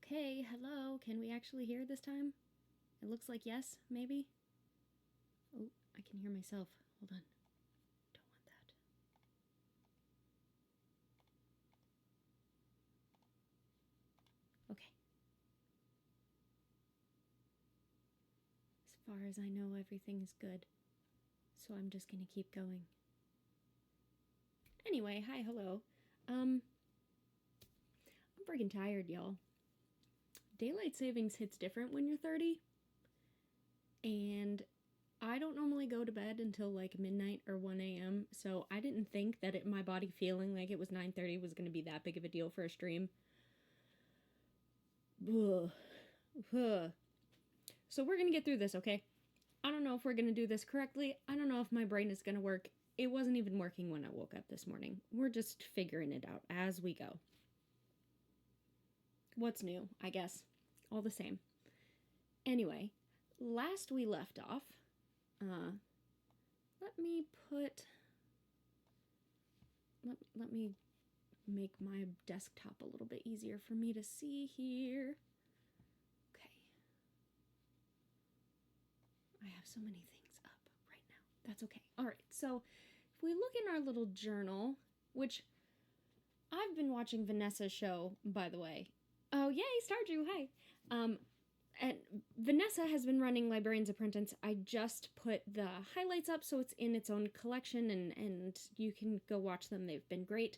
Okay, hello. Can we actually hear this time? It looks like yes, maybe? Oh, I can hear myself. Hold on. Don't want that. Okay. As far as I know, everything is good. So I'm just gonna keep going. Anyway, hi, hello. I'm freaking tired, y'all. Daylight savings hits different when you're 30. And I don't normally go to bed until like midnight or 1 a.m. So I didn't think that my body feeling like it was 9:30 was going to be that big of a deal for a stream. Ugh. Ugh. So we're going to get through this, okay? I don't know if we're going to do this correctly. I don't know if my brain is going to work. It wasn't even working when I woke up this morning. We're just figuring it out as we go. What's new, I guess. All the same. Anyway, last we left off, let me make my desktop a little bit easier for me to see here. Okay. I have so many things up right now. That's okay. All right. So if we look in our little journal, which I've been watching Vanessa's show, by the way. Oh, yay, Stardew, hi. And Vanessa has been running Librarian's Apprentice. I just put the highlights up so it's in its own collection and you can go watch them. They've been great.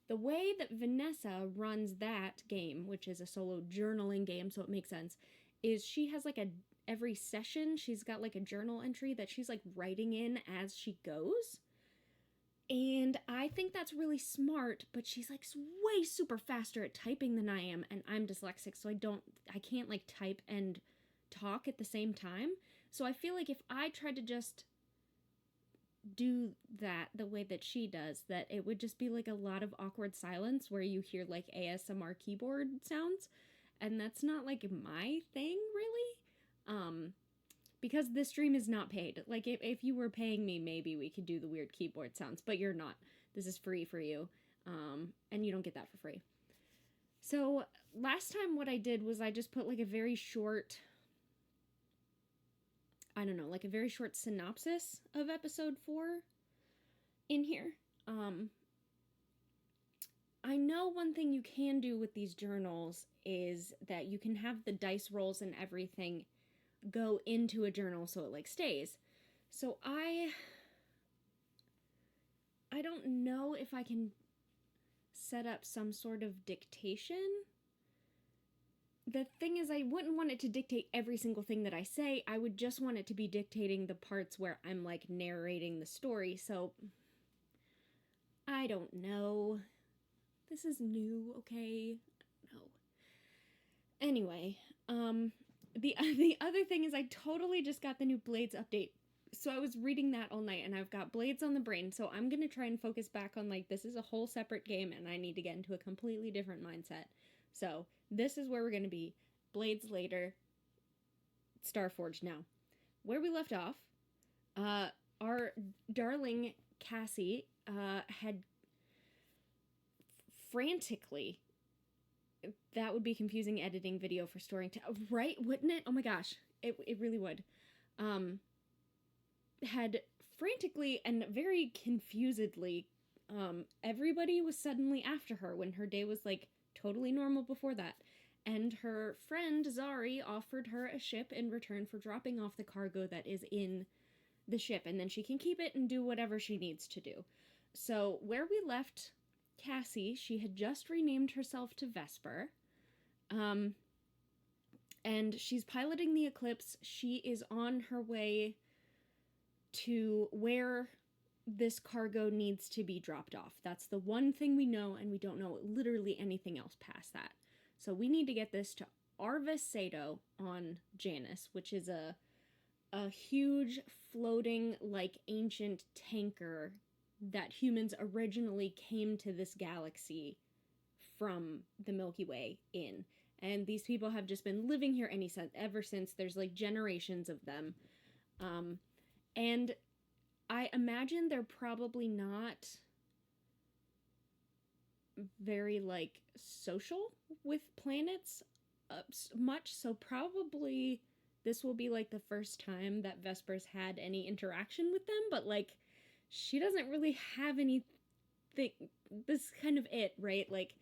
The way that Vanessa runs that game, which is a solo journaling game, so it makes sense, is she has like every session, she's got like a journal entry that she's like writing in as she goes. And I think that's really smart, but she's like way super faster at typing than I am, and I'm dyslexic, so I can't like type and talk at the same time. So I feel like if I tried to just do that the way that she does, that it would just be like a lot of awkward silence where you hear like ASMR keyboard sounds, and that's not like my thing really. Because this stream is not paid. Like, if you were paying me, maybe we could do the weird keyboard sounds, but you're not. This is free for you, and you don't get that for free. So, last time what I did was I just put, like, a very short, I don't know, like a very short synopsis of episode 4 in here. I know one thing you can do with these journals is that you can have the dice rolls and everything go into a journal so it like stays. So I don't know if I can set up some sort of dictation. The thing is, I wouldn't want it to dictate every single thing that I say. I would just want it to be dictating the parts where I'm like narrating the story. So I don't know. This is new, okay? No. Anyway, the other thing is I totally just got the new Blades update. So I was reading that all night and I've got Blades on the brain. So I'm going to try and focus back on like this is a whole separate game and I need to get into a completely different mindset. So this is where we're going to be. Blades later. Starforged now. Where we left off, our darling Cassie had frantically, that would be confusing editing video for storing right, wouldn't it? Oh my gosh, it really would. Had frantically and very confusedly, everybody was suddenly after her when her day was like totally normal before that. And her friend Zari offered her a ship in return for dropping off the cargo that is in the ship, and then she can keep it and do whatever she needs to do. So where we left Cassie, she had just renamed herself to Vesper. And she's piloting the Eclipse. She is on her way to where this cargo needs to be dropped off. That's the one thing we know, and we don't know literally anything else past that. So we need to get this to Arvis Sado on Janus, which is a huge floating like ancient tanker that humans originally came to this galaxy from the Milky Way in. And these people have just been living here ever since. There's like generations of them. And I imagine they're probably not very like social with planets much, so probably this will be like the first time that Vesper's had any interaction with them, but like she doesn't really have anything. This is kind of it, right? Like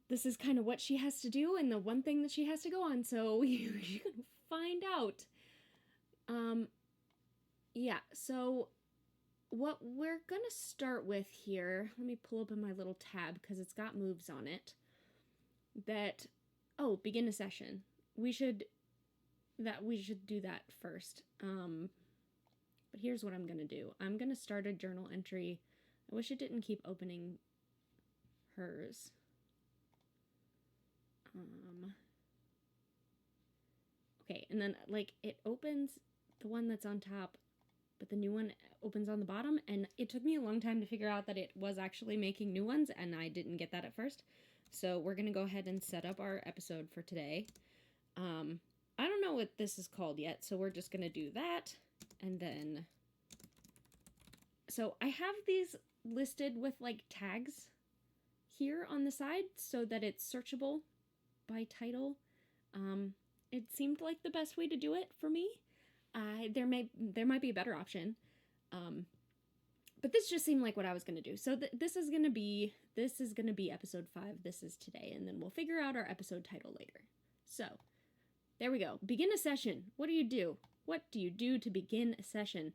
this is kind of what she has to do and the one thing that she has to go on, so you can find out. Yeah, so what we're gonna start with here, let me pull up in my little tab because it's got moves on it. Begin a session. We should do that first. But here's what I'm gonna do. I'm gonna start a journal entry. I wish it didn't keep opening hers. Okay, and then like it opens the one that's on top, but the new one opens on the bottom, and it took me a long time to figure out that it was actually making new ones, and I didn't get that at first. So we're gonna go ahead and set up our episode for today. I don't know what this is called yet, so we're just gonna do that, and then... So I have these listed with like tags here on the side so that it's searchable by title. It seemed like the best way to do it for me. There might be a better option, but this just seemed like what I was gonna do. So this is gonna be episode 5. This is today, and then we'll figure out our episode title later. So there we go. Begin a session. What do you do? What do you do to begin a session?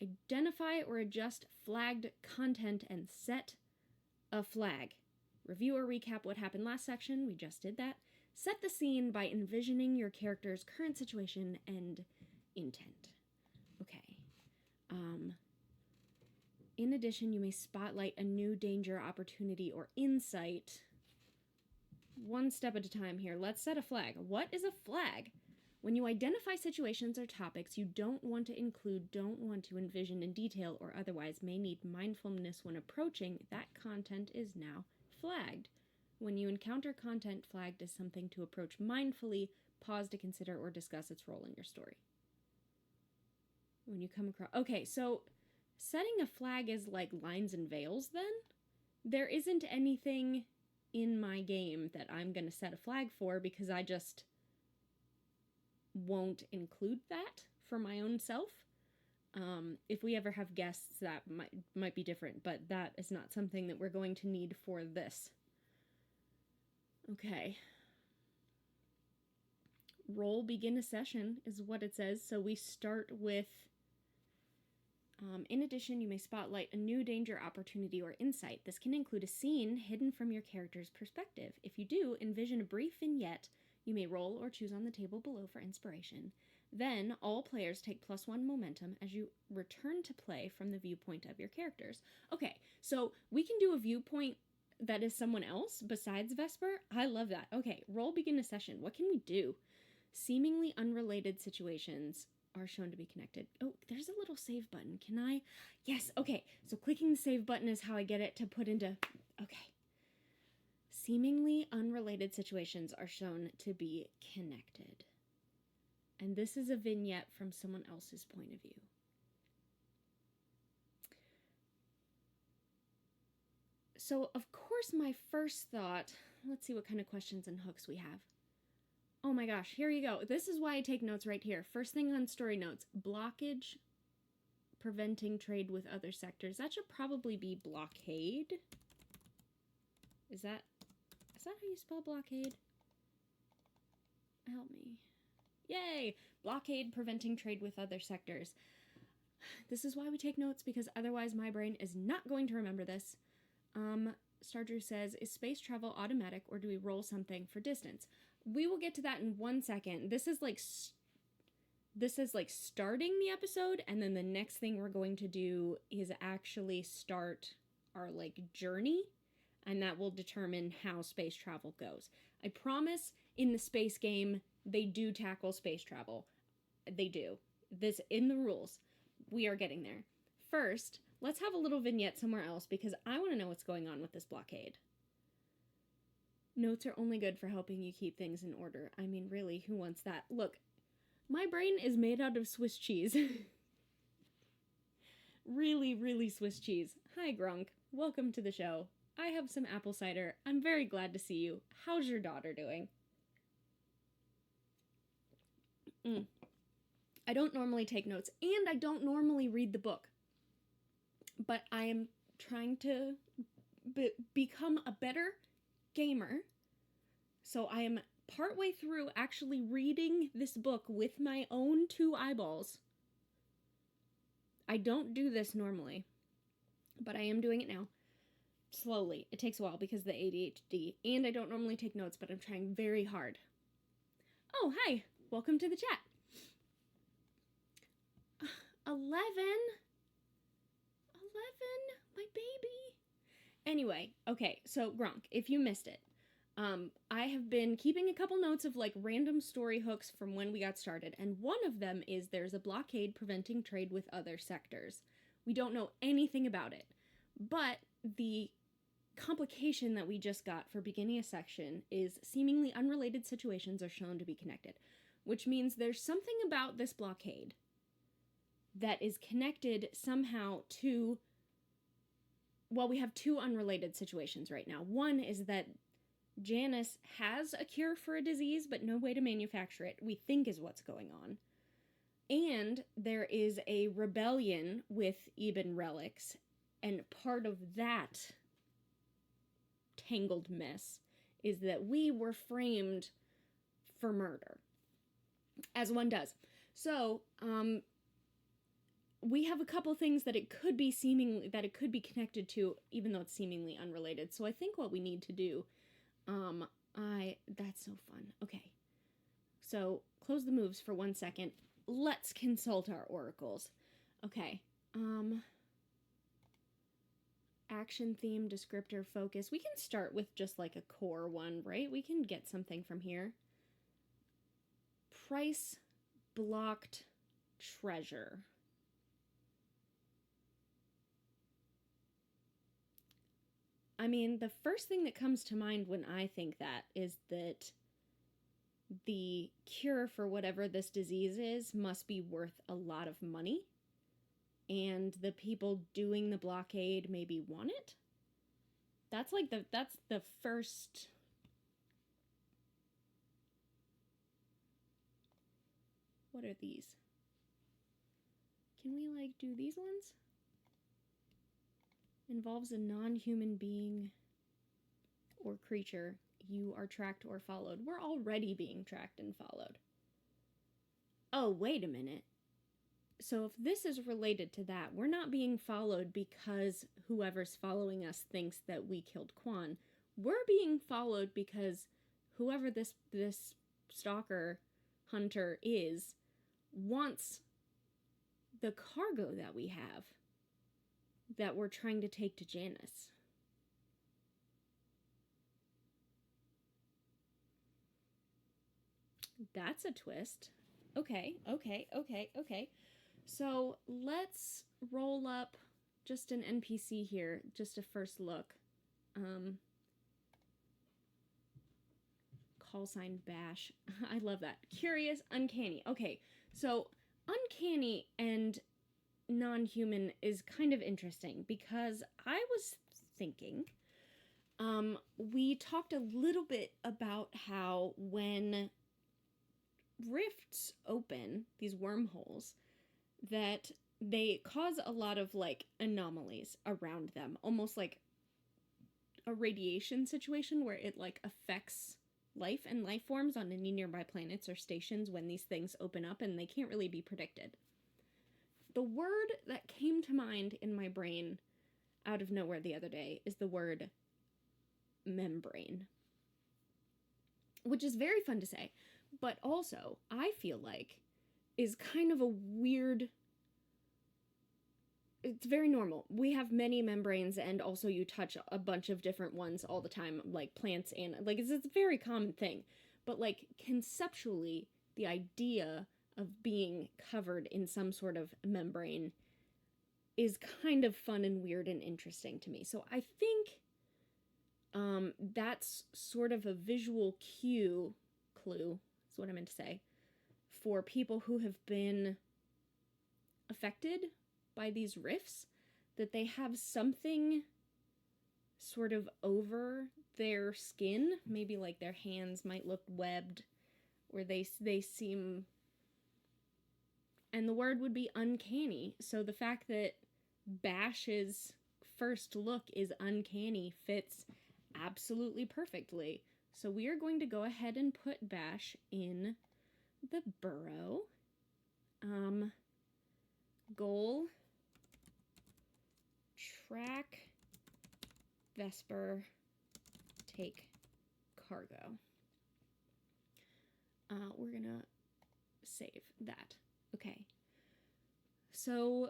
Identify or adjust flagged content and set a flag. Review or recap what happened last section. We just did that. Set the scene by envisioning your character's current situation and intent. Okay. In addition, you may spotlight a new danger, opportunity, or insight. One step at a time here. Let's set a flag. What is a flag? When you identify situations or topics you don't want to include, don't want to envision in detail, or otherwise may need mindfulness when approaching, that content is now flagged. When you encounter content flagged as something to approach mindfully, pause to consider or discuss its role in your story. When you come across... Okay, so setting a flag is like lines and veils then? There isn't anything in my game that I'm going to set a flag for because I just won't include that for my own self. If we ever have guests, that might be different, but that is not something that we're going to need for this. Okay. Roll begin a session is what it says. So we start with, in addition, you may spotlight a new danger, opportunity, or insight. This can include a scene hidden from your character's perspective. If you do, envision a brief vignette. You may roll or choose on the table below for inspiration. Then, all players take +1 momentum as you return to play from the viewpoint of your characters. Okay, so we can do a viewpoint that is someone else besides Vesper. I love that. Okay, roll begin a session. What can we do? Seemingly unrelated situations are shown to be connected. Oh, there's a little save button. Can I? Yes, okay. So clicking the save button is how I get it to put into... Okay. Seemingly unrelated situations are shown to be connected. And this is a vignette from someone else's point of view. So, of course, my first thought... Let's see what kind of questions and hooks we have. Oh my gosh, here you go. This is why I take notes right here. First thing on story notes. Blockage, preventing trade with other sectors. That should probably be blockade. Is that how you spell blockade? Help me. Yay! Blockade, preventing trade with other sectors. This is why we take notes, because otherwise my brain is not going to remember this. Stardrew says, is space travel automatic, or do we roll something for distance? We will get to that in 1 second. This is like starting the episode, and then the next thing we're going to do is actually start our like journey, and that will determine how space travel goes. I promise in the space game, they do tackle space travel. They do. This in the rules. We are getting there. First, let's have a little vignette somewhere else because I want to know what's going on with this blockade. Notes are only good for helping you keep things in order. I mean, really, who wants that? Look, my brain is made out of Swiss cheese. Really, really Swiss cheese. Hi, Grunk. Welcome to the show. I have some apple cider. I'm very glad to see you. How's your daughter doing? I don't normally take notes, and I don't normally read the book. But I am trying to become a better gamer. So I am partway through actually reading this book with my own 2 eyeballs. I don't do this normally, but I am doing it now. Slowly. It takes a while because of the ADHD, and I don't normally take notes, but I'm trying very hard. Oh, hi. Welcome to the chat. 11? My baby. Anyway, okay, so Gronk, if you missed it, I have been keeping a couple notes of like random story hooks from when we got started, and one of them is there's a blockade preventing trade with other sectors. We don't know anything about it, but the complication that we just got for beginning a section is seemingly unrelated situations are shown to be connected, which means there's something about this blockade that is connected somehow to, well, we have 2 unrelated situations right now. One is that Janus has a cure for a disease, but no way to manufacture it, we think is what's going on. And there is a rebellion with Eben relics, and part of that tangled mess is that we were framed for murder, as one does. So, we have a couple things that it could be connected to, even though it's seemingly unrelated. So I think what we need to do, that's so fun. Okay. So close the moves for 1 second. Let's consult our oracles. Okay. Action, theme, descriptor, focus. We can start with just like a core one, right? We can get something from here. Price blocked treasure. I mean, the first thing that comes to mind when I think that is that the cure for whatever this disease is must be worth a lot of money, and the people doing the blockade maybe want it. That's the first. What are these? Can we like do these ones? Involves a non-human being or creature. You are tracked or followed. We're already being tracked and followed. Oh, wait a minute. So if this is related to that, we're not being followed because whoever's following us thinks that we killed Quan. We're being followed because whoever this stalker hunter is wants the cargo that we have, that we're trying to take to Janus. That's a twist. Okay. So let's roll up just an NPC here, just a first look. Call sign Bash. I love that. Curious, uncanny. Okay, so uncanny and non-human is kind of interesting because I was thinking, we talked a little bit about how when rifts open, these wormholes, that they cause a lot of like anomalies around them, almost like a radiation situation where it like affects life and life forms on any nearby planets or stations when these things open up, and they can't really be predicted. The word that came to mind in my brain out of nowhere the other day is the word membrane, which is very fun to say, but also I feel like is kind of a weird. It's very normal. We have many membranes, and also you touch a bunch of different ones all the time, like plants, and like it's a very common thing. But like conceptually, the idea of being covered in some sort of membrane is kind of fun and weird and interesting to me. So I think that's sort of a visual clue is what I meant to say, for people who have been affected by these rifts, that they have something sort of over their skin, maybe like their hands might look webbed, or they seem And the word would be uncanny. So the fact that Bash's first look is uncanny fits absolutely perfectly. So we are going to go ahead and put Bash in the burrow. Goal, track, Vesper, take cargo. We're gonna save that. Okay. So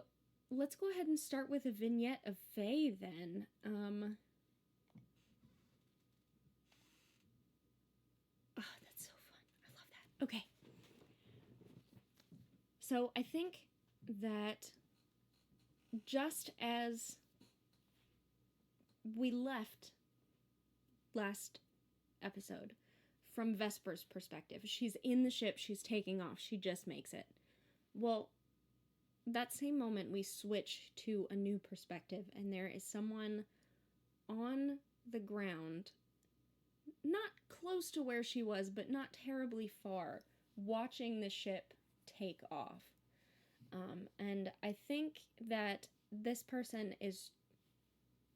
let's go ahead and start with a vignette of Faye then. Oh, that's so fun. I love that. Okay. So I think that just as we left last episode from Vesper's perspective, she's in the ship, she's taking off, she just makes it. Well, that same moment we switch to a new perspective, and there is someone on the ground, not close to where she was, but not terribly far, watching the ship take off. And I think that this person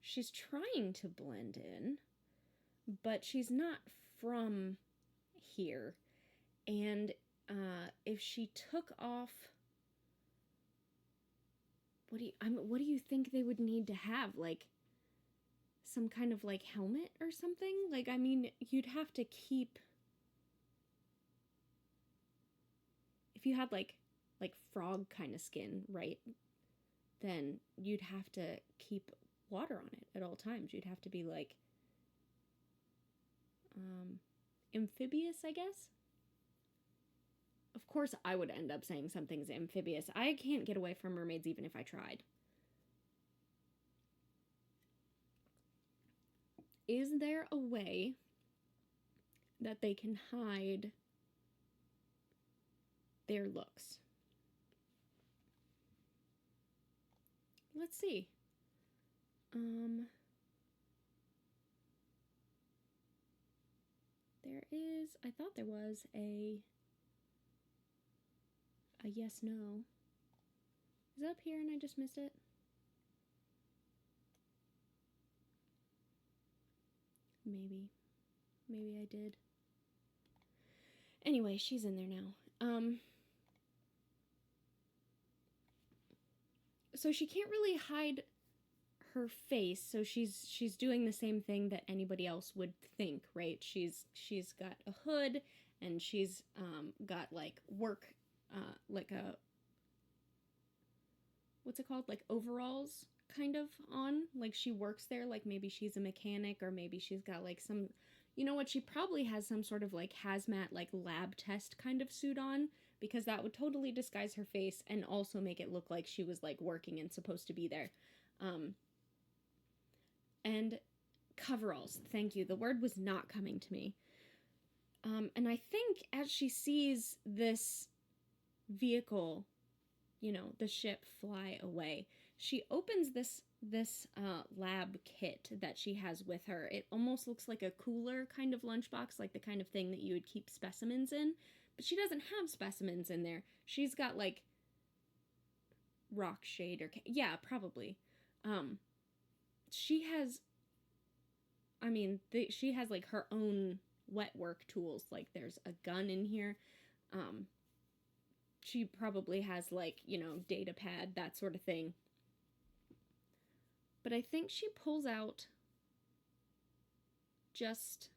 she's trying to blend in, but she's not from here. And if she took off, what do you think they would need to have? Like some kind of like helmet or something? Like, I mean, you'd have to keep, if you had like frog kind of skin, right? Then you'd have to keep water on it at all times. You'd have to be like amphibious, I guess. Of course I would end up saying something's amphibious. I can't get away from mermaids even if I tried. Is there a way that they can hide their looks? Let's see. There is, I thought there was a yes, no. Is it up here and I just missed it? Maybe I did. Anyway, she's in there now. So she can't really hide her face, so she's doing the same thing that anybody else would think, right? She's got a hood, and she's got like work, like a, what's it called, like overalls kind of on, like she works there, like maybe she's a mechanic, or maybe she's got like some, you know what, she probably has some sort of like hazmat, like lab test kind of suit on, because that would totally disguise her face and also make it look like she was like working and supposed to be there. And coveralls, thank you, the word was not coming to me. And I think as she sees this vehicle, you know, the ship fly away, she opens this lab kit that she has with her. It almost looks like a cooler kind of lunchbox, like the kind of thing that you would keep specimens in, but she doesn't have specimens in there. She's got like rock shade or yeah, probably. She has, I mean, she has like her own wet work tools. Like there's a gun in here. She probably has like, you know, data pad, that sort of thing. But I think she pulls out just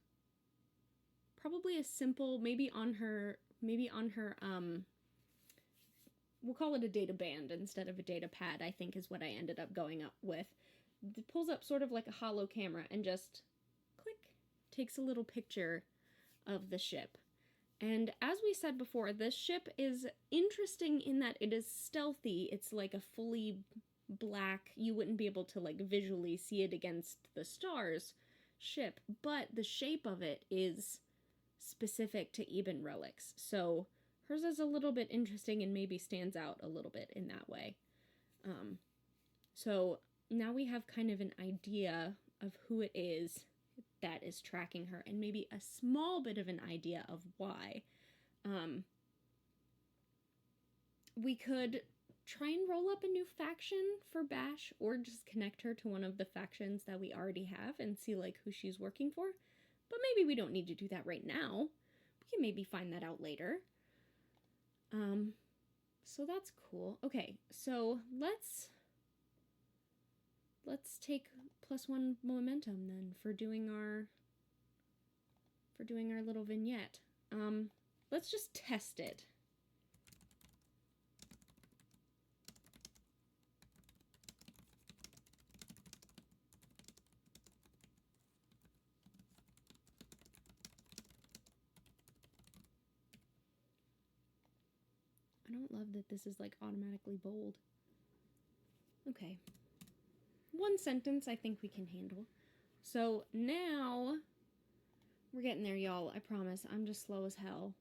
probably a simple, maybe on her, we'll call it a data band instead of a data pad, I think is what I ended up going up with. It pulls up sort of like a hollow camera and just click, takes a little picture of the ship. And as we said before, this ship is interesting in that it is stealthy. It's like a fully black, you wouldn't be able to like visually see it against the stars ship, but the shape of it is specific to Eben relics. So hers is a little bit interesting and maybe stands out a little bit in that way. So now we have kind of an idea of who it is that is tracking her, and maybe a small bit of an idea of why. we could try and roll up a new faction for Bash, or just connect her to one of the factions that we already have and see like who she's working for. But maybe we don't need to do that right now. We can maybe find that out later. So that's cool. Okay, so let's take +1 momentum then for doing our little vignette. Let's just test it. I don't love that this is like automatically bold. Okay. 1 sentence I think we can handle. So now we're getting there, y'all. I promise. I'm just slow as hell.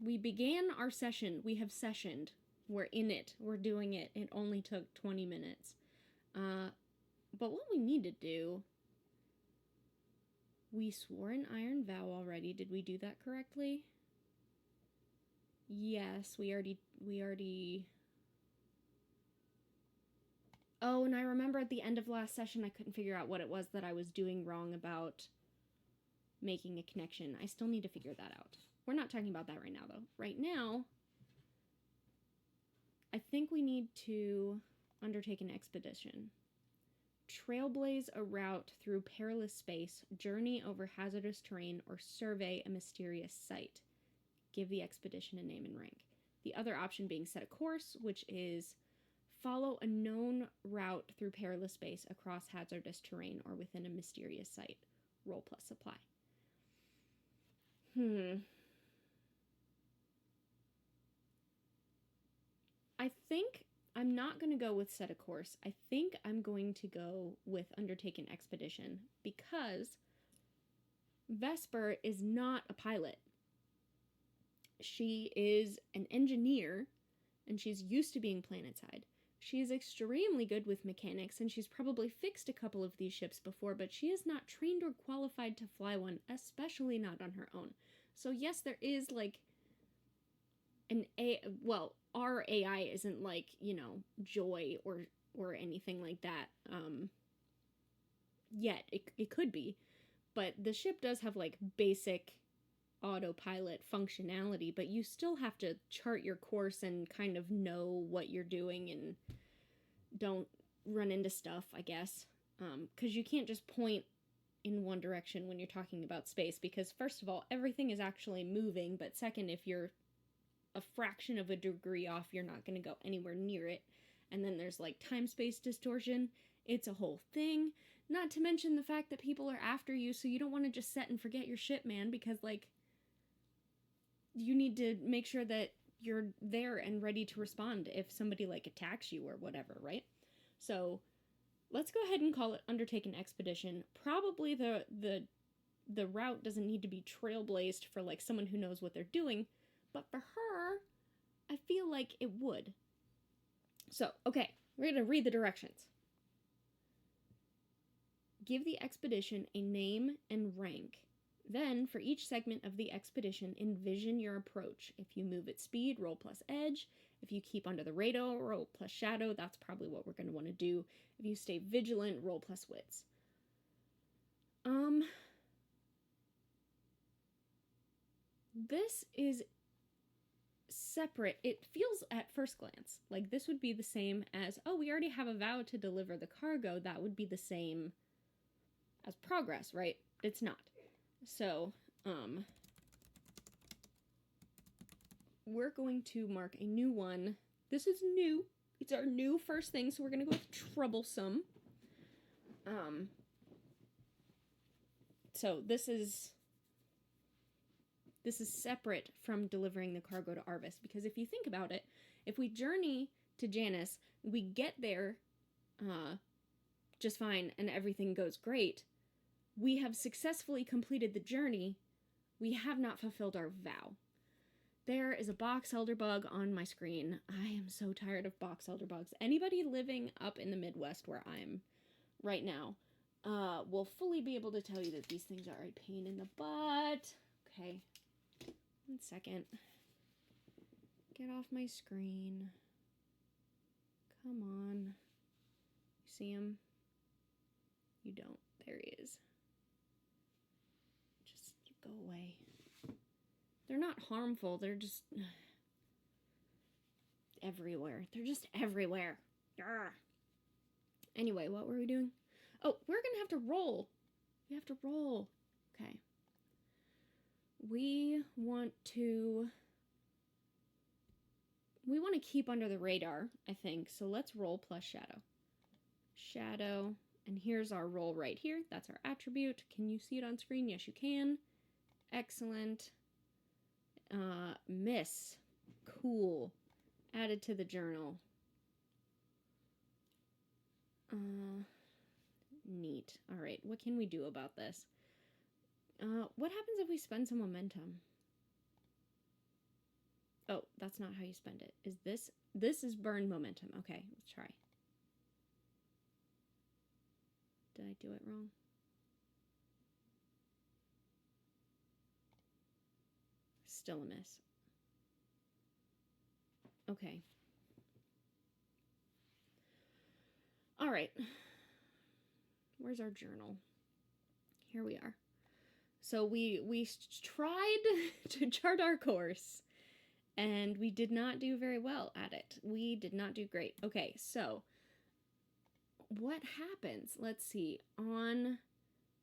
We began our session. We have sessioned. We're in it. We're doing it. It only took 20 minutes. But what we need to do... We swore an iron vow already. Did we do that correctly? Yes, we already... Oh, and I remember at the end of last session I couldn't figure out what it was that I was doing wrong about making a connection. I still need to figure that out. We're not talking about that right now, though. Right now, I think we need to undertake an expedition. Trailblaze a route through perilous space, journey over hazardous terrain, or survey a mysterious site. Give the expedition a name and rank. The other option being set a course, which is follow a known route through perilous space across hazardous terrain or within a mysterious site. Roll plus supply. I think I'm not going to go with set a course. I think I'm going to go with undertake an expedition because Vesper is not a pilot. She is an engineer and she's used to being planetside. She is extremely good with mechanics and she's probably fixed a couple of these ships before, but she is not trained or qualified to fly one, especially not on her own. So yes, there is like our AI isn't like, Joy or anything like that. Yet it could be, but the ship does have like basic autopilot functionality, but you still have to chart your course and kind of know what you're doing and don't run into stuff, I guess. Because you can't just point in one direction when you're talking about space, because first of all, everything is actually moving, but second, if you're a fraction of a degree off, you're not going to go anywhere near it. And then there's like time-space distortion. It's a whole thing. Not to mention the fact that people are after you, so you don't want to just set and forget your shit, man, because like you need to make sure that you're there and ready to respond if somebody like attacks you or whatever, right? So let's go ahead and call it undertake an expedition. Probably the route doesn't need to be trailblazed for like someone who knows what they're doing, but for her, I feel like it would. So, okay, we're going to read the directions. Give the expedition a name and rank. Then, for each segment of the expedition, envision your approach. If you move at speed, roll plus edge. If you keep under the radar, roll plus shadow. That's probably what we're going to want to do. If you stay vigilant, roll plus wits. This is separate. It feels at first glance like this would be the same as, oh, we already have a vow to deliver the cargo. That would be the same as progress, right? It's not. So, we're going to mark a new one. This is new. It's our new first thing, so we're going to go with troublesome. So this is separate from delivering the cargo to Arvis, because if you think about it, if we journey to Janus, we get there just fine and everything goes great, we have successfully completed the journey, we have not fulfilled our vow. There is a box elder bug on my screen. I am so tired of box elder bugs. Anybody living up in the Midwest where I'm right now will fully be able to tell you that these things are a pain in the butt. Okay, 1 second. Get off my screen. Come on. You see him? You don't. There he is. Just go away. They're not harmful. They're just everywhere. They're just everywhere. Arrgh. Anyway, what were we doing? Oh, we're going to have to roll. We have to roll. Okay. We want to keep under the radar, I think. So let's roll plus shadow. Shadow. And here's our roll right here. That's our attribute. Can you see it on screen? Yes, you can. Excellent. Miss. Cool. Added to the journal. Neat. All right. What can we do about this? What happens if we spend some momentum? Oh, that's not how you spend it. Is this? This is burn momentum. Okay, let's try. Did I do it wrong? Still a miss. Okay. All right. Where's our journal? Here we are. So we tried to chart our course, and we did not do very well at it. We did not do great. Okay, so what happens? Let's see. On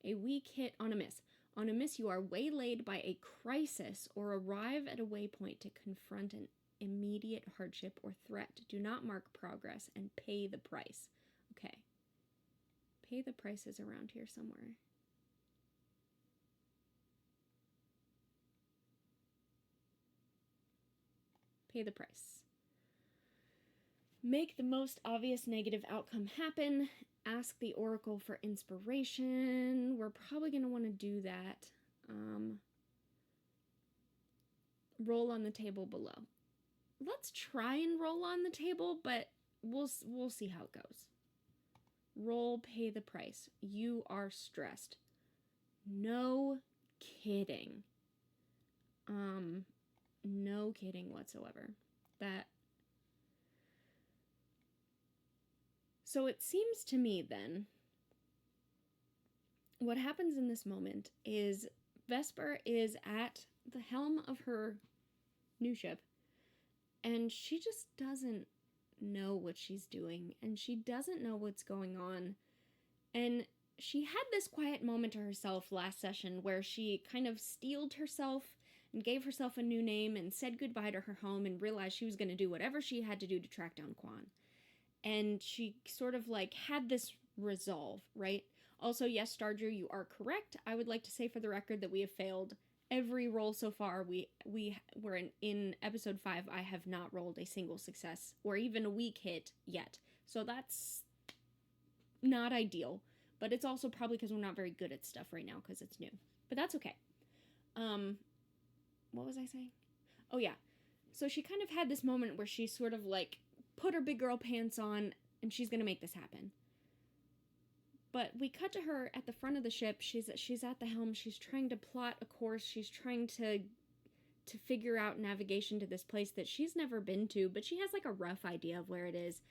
a weak hit, on a miss. On a miss, you are waylaid by a crisis or arrive at a waypoint to confront an immediate hardship or threat. Do not mark progress and pay the price. Okay. Pay the price is around here somewhere. Pay the price. Make the most obvious negative outcome happen. Ask the Oracle for inspiration. We're probably going to want to do that. Roll on the table below. Let's try and roll on the table, but we'll see how it goes. Roll, pay the price. You are stressed. No kidding. No kidding whatsoever. So it seems to me then, what happens in this moment is Vesper is at the helm of her new ship, and she just doesn't know what she's doing, and she doesn't know what's going on. And she had this quiet moment to herself last session where she kind of steeled herself and gave herself a new name and said goodbye to her home and realized she was going to do whatever she had to do to track down Quan. And she sort of like had this resolve, right? Also, yes, Stardew, you are correct. I would like to say for the record that we have failed every roll so far. We're in episode 5. I have not rolled a single success or even a weak hit yet. So that's not ideal. But it's also probably because we're not very good at stuff right now because it's new. But that's okay. What was I saying? Oh, yeah. So she kind of had this moment where she sort of like put her big girl pants on and she's going to make this happen. But we cut to her at the front of the ship. She's at the helm. She's trying to plot a course. She's trying to figure out navigation to this place that she's never been to, but she has like a rough idea of where it is.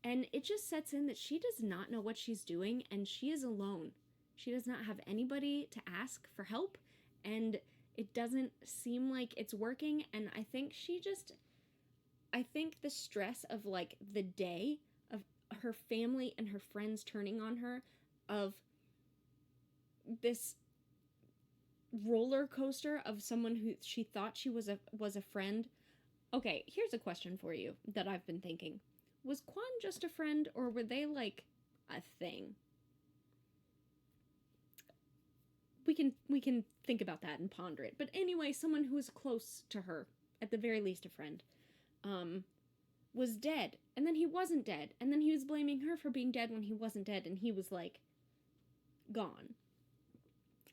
And it just sets in that she does not know what she's doing, and she is alone. She does not have anybody to ask for help, and it doesn't seem like it's working. And I think the stress of like the day of her family and her friends turning on her, of this roller coaster of someone who she thought she was a friend. Okay, here's a question for you that I've been thinking. Was Quan just a friend, or were they like a thing? We can think about that and ponder it. But anyway, someone who was close to her, at the very least a friend, was dead. And then he wasn't dead. And then he was blaming her for being dead when he wasn't dead. And he was like, gone.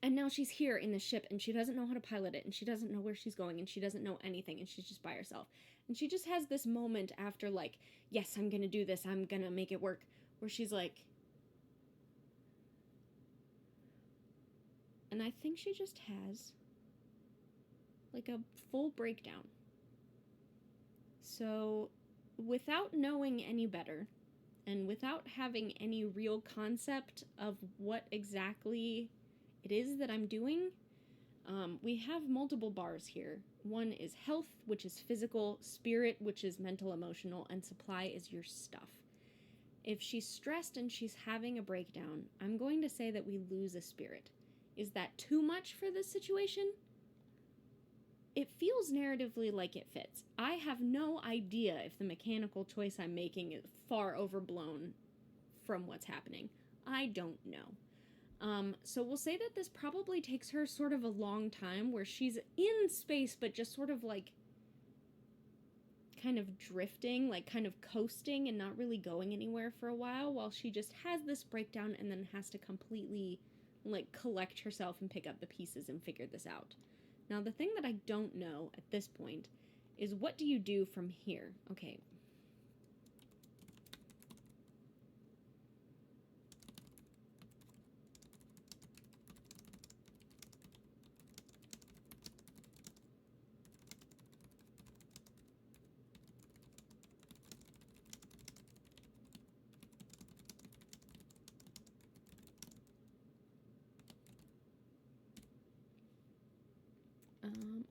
And now she's here in the ship and she doesn't know how to pilot it. And she doesn't know where she's going. And she doesn't know anything. And she's just by herself. And she just has this moment after like, yes, I'm going to do this. I'm going to make it work. Where she's like, and I think she just has like a full breakdown. So, without knowing any better, and without having any real concept of what exactly it is that I'm doing, we have multiple bars here. One is health, which is physical, spirit, which is mental, emotional, and supply is your stuff. If she's stressed and she's having a breakdown, I'm going to say that we lose a spirit. Is that too much for this situation? It feels narratively like it fits. I have no idea if the mechanical choice I'm making is far overblown from what's happening. I don't know. So we'll say that this probably takes her sort of a long time where she's in space but just sort of like kind of drifting, like kind of coasting and not really going anywhere for a while she just has this breakdown and then has to completely like collect herself and pick up the pieces and figure this out. Now, the thing that I don't know at this point is what do you do from here? Okay.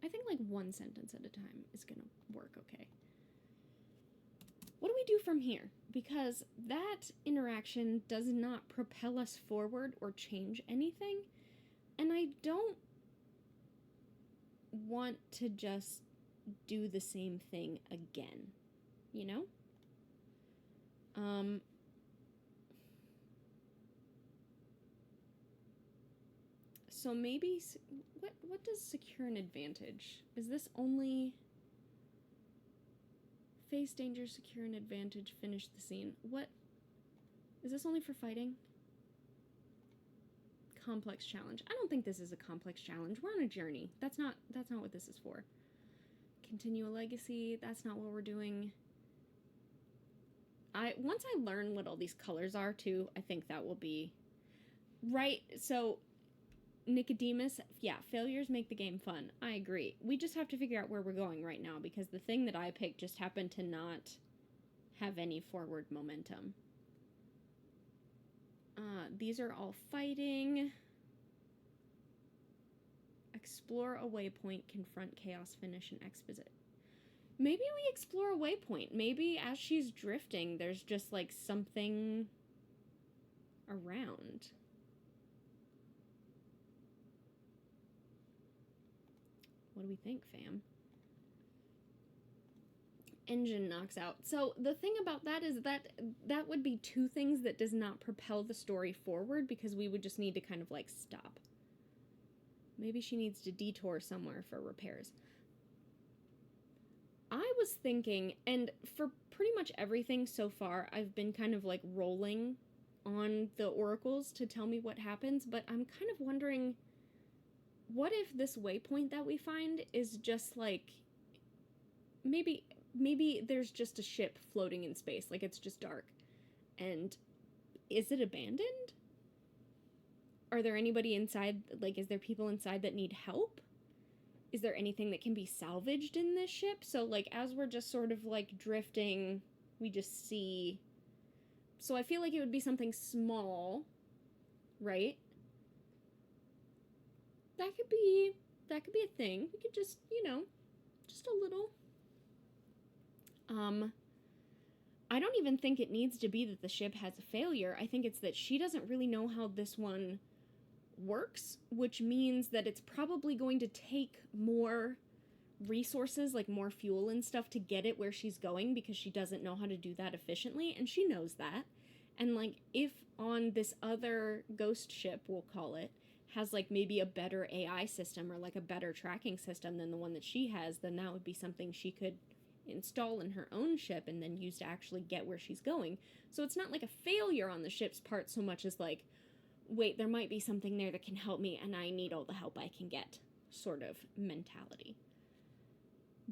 I think like one sentence at a time is gonna work okay. What do we do from here? Because that interaction does not propel us forward or change anything, and I don't want to just do the same thing again, you know? So maybe, what does secure an advantage? Is this only face danger, secure an advantage, finish the scene? What, is this only for fighting? Complex challenge. I don't think this is a complex challenge. We're on a journey. That's not what this is for. Continue a legacy. That's not what we're doing. Once I learn what all these colors are too, I think that will be right. So Nicodemus, yeah, failures make the game fun. I agree. We just have to figure out where we're going right now because the thing that I picked just happened to not have any forward momentum. These are all fighting. Explore a waypoint, confront chaos, finish, and exposit. Maybe we explore a waypoint. Maybe as she's drifting, there's just like something around. What do we think, fam? Engine knocks out. So the thing about that is that would be two things that does not propel the story forward because we would just need to kind of like stop. Maybe she needs to detour somewhere for repairs. I was thinking, and for pretty much everything so far, I've been kind of like rolling on the oracles to tell me what happens, but I'm kind of wondering, what if this waypoint that we find is just like, maybe there's just a ship floating in space, like it's just dark, and is it abandoned? Are there anybody inside, like is there people inside that need help? Is there anything that can be salvaged in this ship? So like as we're just sort of like drifting, we just see, so I feel like it would be something small, right? That could be a thing. We could just, just a little. I don't even think it needs to be that the ship has a failure. I think it's that she doesn't really know how this one works, which means that it's probably going to take more resources, like more fuel and stuff, to get it where she's going because she doesn't know how to do that efficiently, and she knows that. And like if on this other ghost ship, we'll call it, has like maybe a better AI system or like a better tracking system than the one that she has, then that would be something she could install in her own ship and then use to actually get where she's going. So it's not like a failure on the ship's part so much as like, wait, there might be something there that can help me and I need all the help I can get sort of mentality.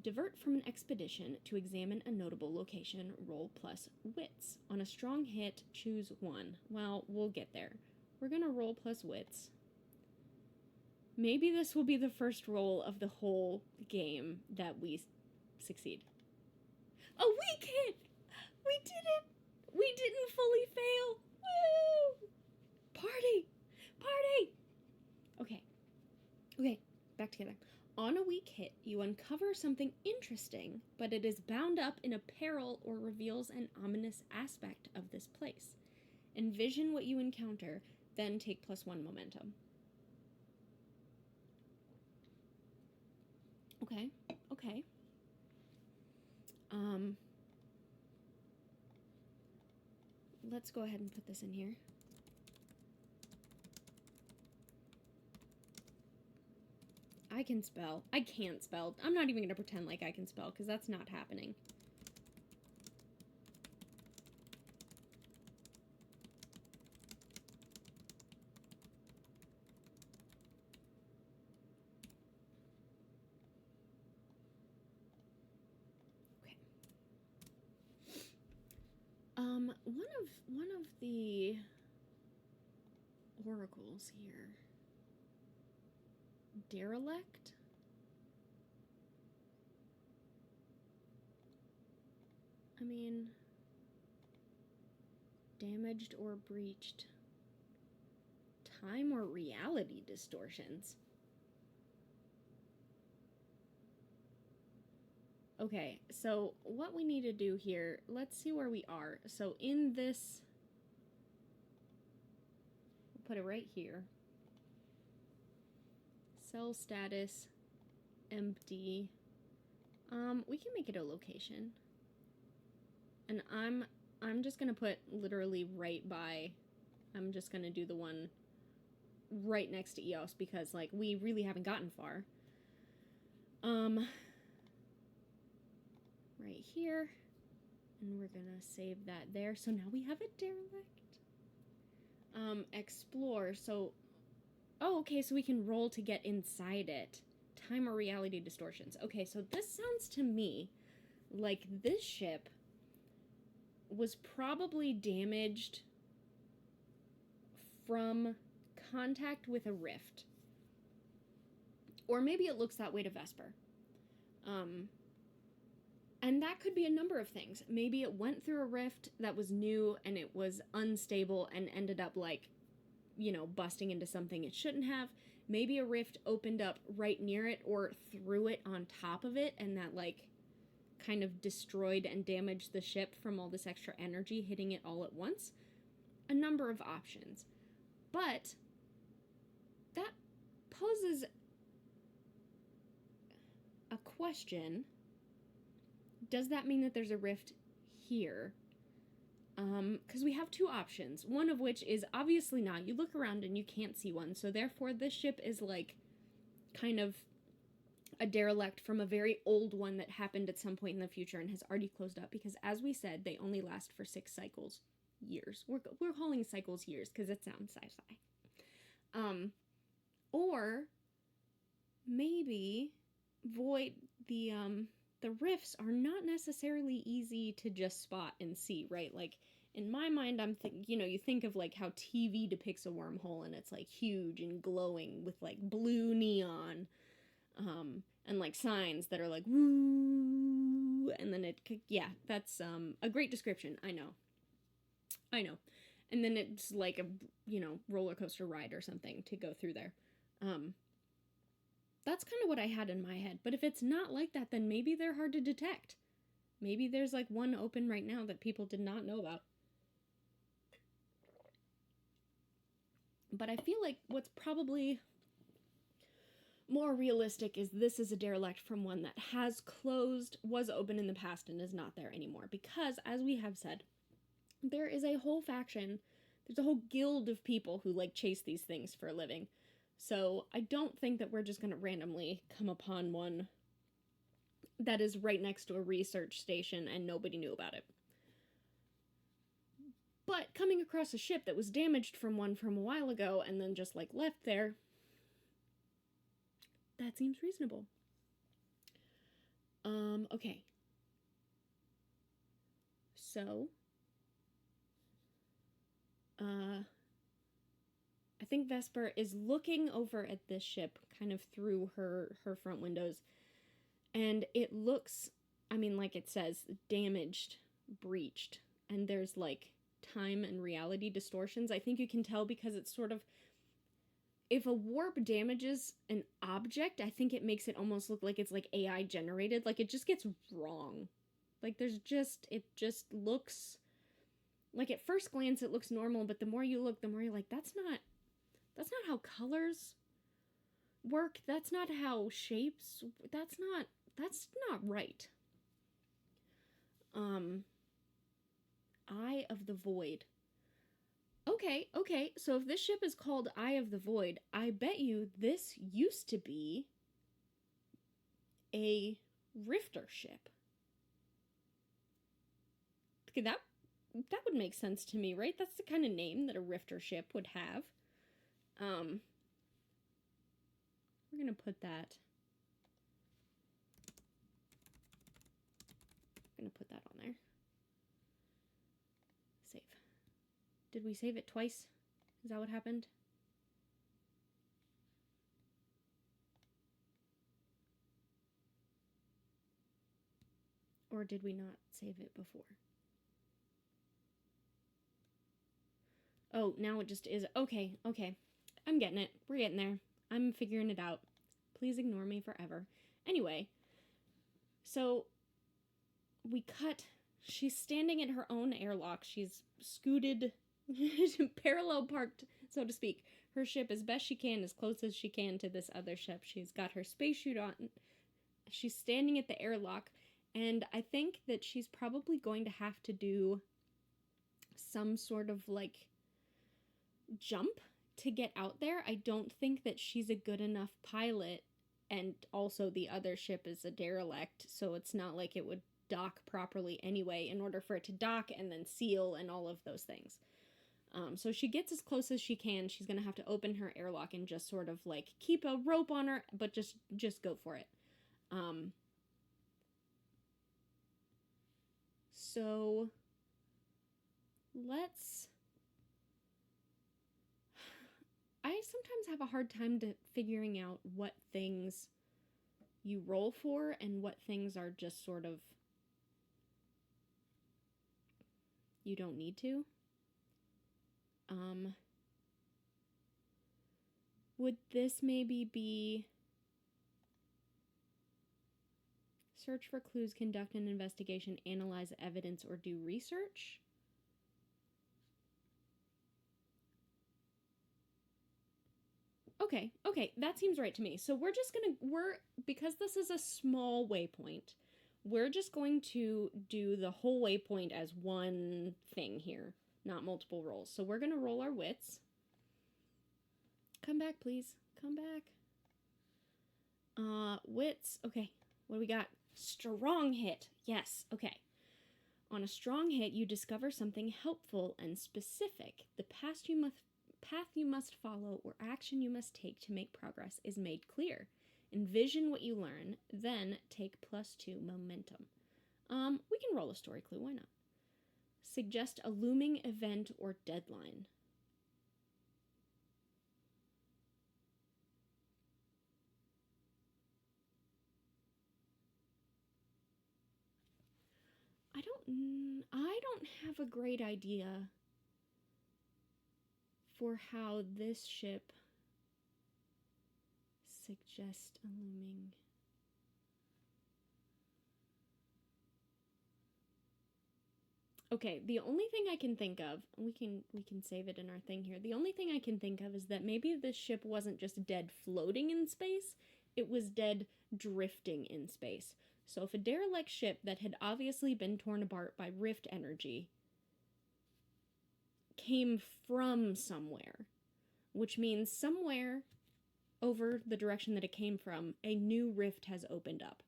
Divert from an expedition to examine a notable location, roll plus wits. On a strong hit, choose one. Well, we'll get there. We're gonna roll plus wits. Maybe this will be the first roll of the whole game that we succeed. A weak hit! We did it! We didn't fully fail! Woo! Party! Party! Okay, back together. On a weak hit, you uncover something interesting, but it is bound up in a peril or reveals an ominous aspect of this place. Envision what you encounter, then take +1 momentum. Okay. Let's go ahead and put this in here. I can spell. I can't spell. I'm not even going to pretend like I can spell, because that's not happening. Okay. One of the oracles here. Derelict? I mean, damaged or breached. Time or reality distortions. Okay, so what we need to do here, let's see where we are. So in this, we'll put it right here. Cell status, empty. We can make it a location. And I'm just gonna put literally right by, I'm just gonna do the one right next to EOS because like we really haven't gotten far. Right here, and we're gonna save that there. So now we have a derelict. Explore, so, oh, okay, so we can roll to get inside it. Time or reality distortions. Okay, so this sounds to me like this ship was probably damaged from contact with a rift. Or maybe it looks that way to Vesper. And that could be a number of things. Maybe it went through a rift that was new and it was unstable and ended up like, you know, busting into something it shouldn't have. Maybe a rift opened up right near it or through it on top of it and that like kind of destroyed and damaged the ship from all this extra energy hitting it all at once. A number of options. But that poses a question. Does that mean that there's a rift here? Because we have two options, one of which is obviously not. You look around and you can't see one, so therefore this ship is like kind of a derelict from a very old one that happened at some point in the future and has already closed up, because as we said, they only last for 6 cycles. Years. We're calling cycles years because it sounds sci-fi. Or maybe the rifts are not necessarily easy to just spot and see, right? Like, in my mind, you think of, like, how TV depicts a wormhole, and it's, like, huge and glowing with, like, blue neon, and, like, signs that are, like, woo, and then that's, a great description, I know. And then it's, like, a, roller coaster ride or something to go through there. That's kind of what I had in my head. But if it's not like that, then maybe they're hard to detect. Maybe there's like one open right now that people did not know about. But I feel like what's probably more realistic is this is a derelict from one that has closed, was open in the past, and is not there anymore. Because, as we have said, there is a whole faction, there's a whole guild of people who like chase these things for a living. So I don't think that we're just going to randomly come upon one that is right next to a research station and nobody knew about it. But coming across a ship that was damaged from one from a while ago and then just like left there, that seems reasonable. Okay. So, I think Vesper is looking over at this ship kind of through her front windows, and it looks, I mean, like it says, damaged, breached, and there's like time and reality distortions. I think you can tell because it's sort of, if a warp damages an object, I think it makes it almost look like it's like AI generated. Like it just gets wrong. Like it just looks like, at first glance it looks normal, but the more you look, the more you're like, that's not how colors work. That's not how shapes, that's not right. Eye of the Void. Okay, so if this ship is called Eye of the Void, I bet you this used to be a rifter ship. Okay, that would make sense to me, right? That's the kind of name that a rifter ship would have. We're gonna put that. I'm gonna put that on there. Save. Did we save it twice? Is that what happened? Or did we not save it before? Oh, now it just is. Okay. I'm getting it. We're getting there. I'm figuring it out. Please ignore me forever. Anyway, so we cut. She's standing in her own airlock. She's scooted, parallel parked, so to speak, her ship as best she can, as close as she can to this other ship. She's got her spacesuit on. She's standing at the airlock, and I think that she's probably going to have to do some sort of like jump to get out there. I don't think that she's a good enough pilot, and also the other ship is a derelict, so it's not like it would dock properly anyway in order for it to dock and then seal and all of those things. So she gets as close as she can. She's gonna have to open her airlock and just sort of like keep a rope on her, but just go for it. So let's... I sometimes have a hard time figuring out what things you roll for and what things are just sort of, you don't need to. Would this maybe be search for clues, conduct an investigation, analyze evidence, or do research? Okay, that seems right to me. So because this is a small waypoint, we're just going to do the whole waypoint as one thing here, not multiple rolls. So we're going to roll our wits. Come back, please. Come back. Wits. Okay, what do we got? Strong hit. Yes, okay. On a strong hit, you discover something helpful and specific. The path you must follow or action you must take to make progress is made clear. Envision what you learn, then take +2 momentum. We can roll a story clue, why not? Suggest a looming event or deadline. I don't have a great idea for how this ship suggests a looming. Okay, the only thing I can think of, we can save it in our thing here. The only thing I can think of is that maybe this ship wasn't just dead floating in space, it was dead drifting in space. So if a derelict ship that had obviously been torn apart by rift energy came from somewhere, which means somewhere over the direction that it came from, a new rift has opened up.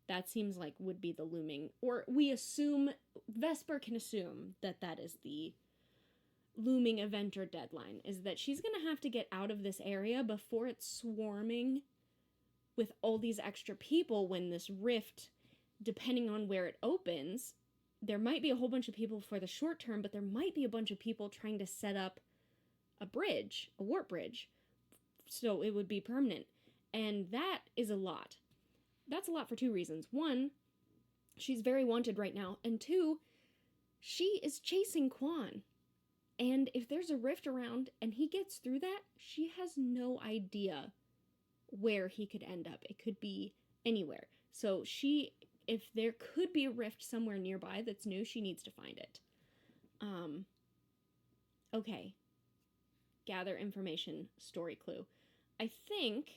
That seems like would be the looming, or we assume, Vesper can assume that that is the looming event or deadline, is that she's going to have to get out of this area before it's swarming with all these extra people when this rift, depending on where it opens, there might be a whole bunch of people for the short term, but there might be a bunch of people trying to set up a bridge, a warp bridge, so it would be permanent. And that is a lot. That's a lot for two reasons. One, she's very wanted right now. And 2, she is chasing Quan. And if there's a rift around and he gets through that, she has no idea where he could end up. It could be anywhere. So if there could be a rift somewhere nearby that's new, she needs to find it. Okay. Gather information, story clue. I think,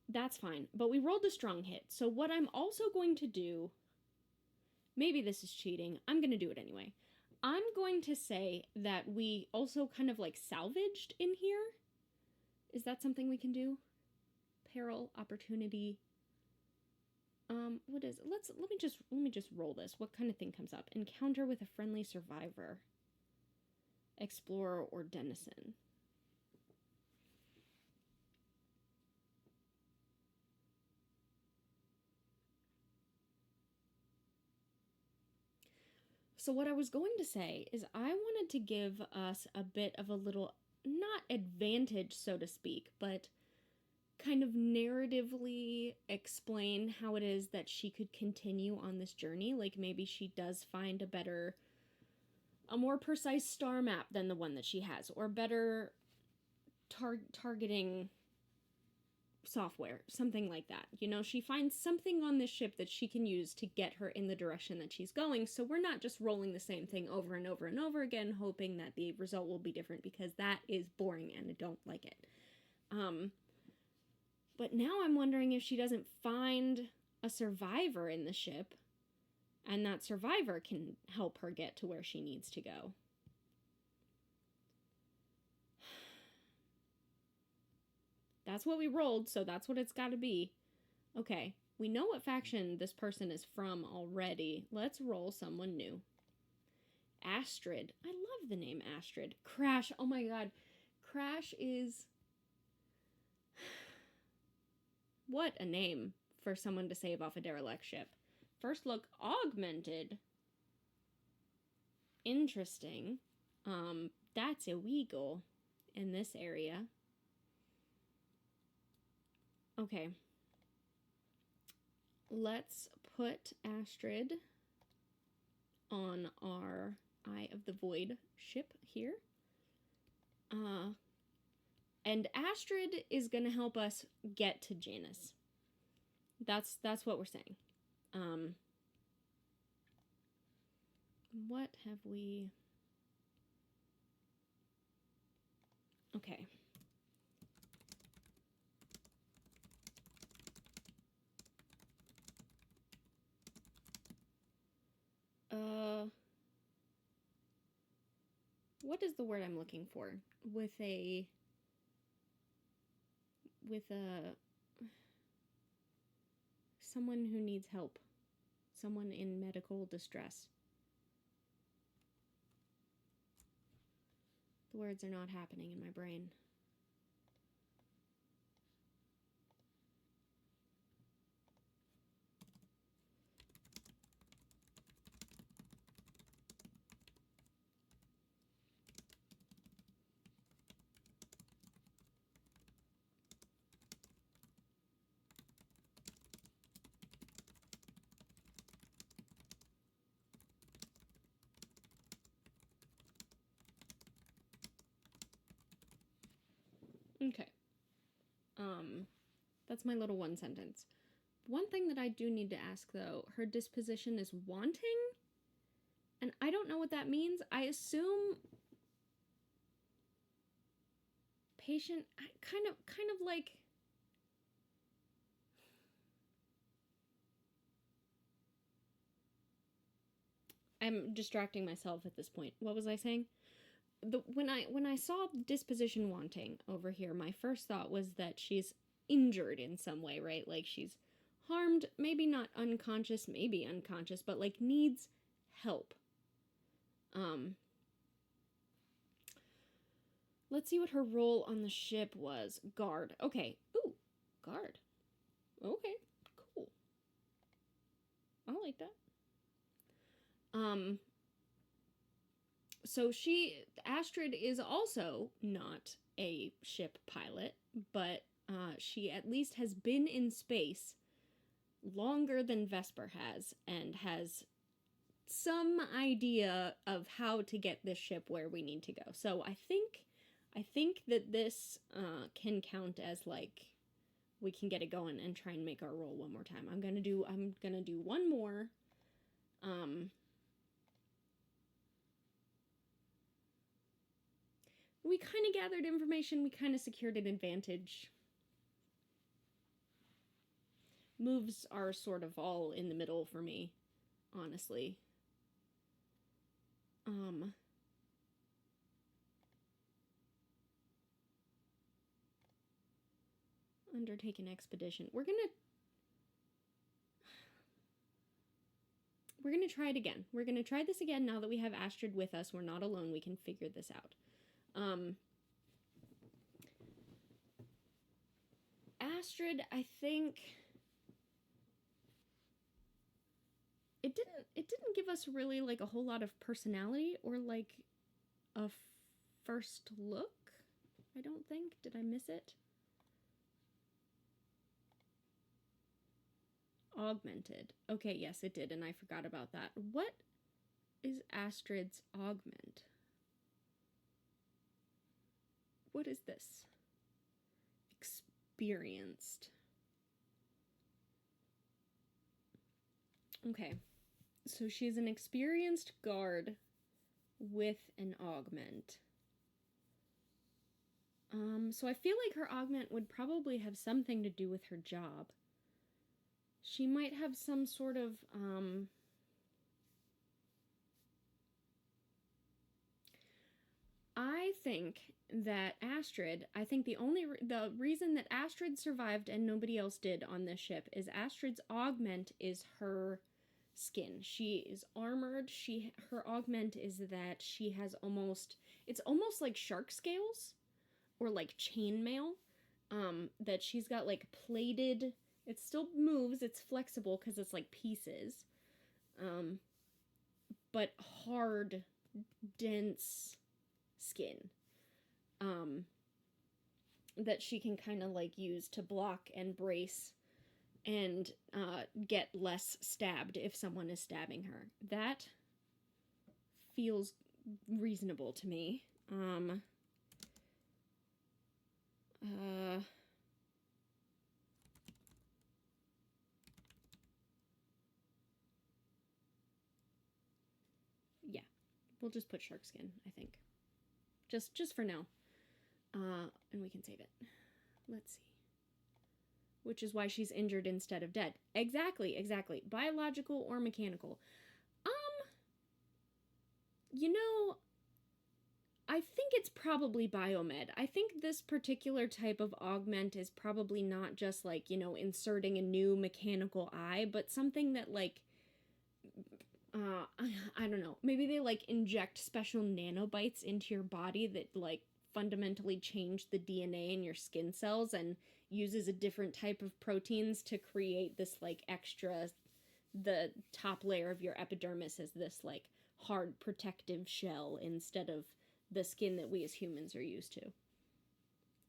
that's fine. But we rolled a strong hit. So what I'm also going to do, maybe this is cheating. I'm going to do it anyway. I'm going to say that we also kind of like salvaged in here. Is that something we can do? Peril, opportunity. What is it? Let me just roll this. What kind of thing comes up? Encounter with a friendly survivor, explorer, or denizen. So what I was going to say is I wanted to give us a bit of a little, not advantage, so to speak, but kind of narratively explain how it is that she could continue on this journey. Like maybe she does find a more precise star map than the one that she has, or better targeting software, something like that. You know, she finds something on this ship that she can use to get her in the direction that she's going, so we're not just rolling the same thing over and over and over again, hoping that the result will be different, because that is boring and I don't like it. But now I'm wondering if she doesn't find a survivor in the ship, and that survivor can help her get to where she needs to go. That's what we rolled, so that's what it's got to be. Okay, we know what faction this person is from already. Let's roll someone new. Astrid. I love the name Astrid. Crash. Oh my god. Crash is... What a name for someone to save off a derelict ship. First look, augmented. Interesting. That's illegal in this area. Okay. Let's put Astrid on our Eye of the Void ship here. And Astrid is going to help us get to Janus. That's what we're saying. What have we... Okay. What is the word I'm looking for? With a someone who needs help. Someone in medical distress. The words are not happening in my brain. Okay. That's my little one sentence. One thing that I do need to ask, though, her disposition is wanting, and I don't know what that means. I assume patient, kind of like... I'm distracting myself at this point. What was I saying? When I saw disposition wanting over here, my first thought was that she's injured in some way, right? Like she's harmed, maybe not unconscious, maybe unconscious, but like needs help. Let's see what her role on the ship was. Guard. Okay. Ooh, guard. Okay, cool. I like that. So Astrid is also not a ship pilot, but she at least has been in space longer than Vesper has, and has some idea of how to get this ship where we need to go. So I think that this can count as like we can get it going and try and make our roll one more time. I'm gonna do one more. We kind of gathered information. We kind of secured an advantage. Moves are sort of all in the middle for me, honestly. Undertake an expedition. We're gonna try it again. We're gonna try this again now that we have Astrid with us. We're not alone. We can figure this out. Astrid, I think it didn't give us really like a whole lot of personality or like a first look. I don't think. Did I miss it? Augmented. Okay, yes, it did, and I forgot about that. What is Astrid's augment? What is this? Experienced. Okay, so she's an experienced guard with an augment. So I feel like her augment would probably have something to do with her job. She might have some sort of, I think that Astrid, the reason that Astrid survived and nobody else did on this ship is Astrid's augment is her skin. She is armored. Her augment is that she has it's almost like shark scales or like chainmail, that she's got like plated. It still moves, it's flexible because it's like pieces. But hard, dense skin. That she can kind of like use to block and brace and get less stabbed if someone is stabbing her. That feels reasonable to me. Yeah, we'll just put shark skin, I think. Just for now. And we can save it. Let's see. Which is why she's injured instead of dead. Exactly. Biological or mechanical. I think it's probably biomed. I think this particular type of augment is probably not just like, inserting a new mechanical eye, but something that like, I don't know. Maybe they like inject special nanobites into your body that like fundamentally change the DNA in your skin cells and uses a different type of proteins to create this like extra, the top layer of your epidermis is this like hard protective shell instead of the skin that we as humans are used to.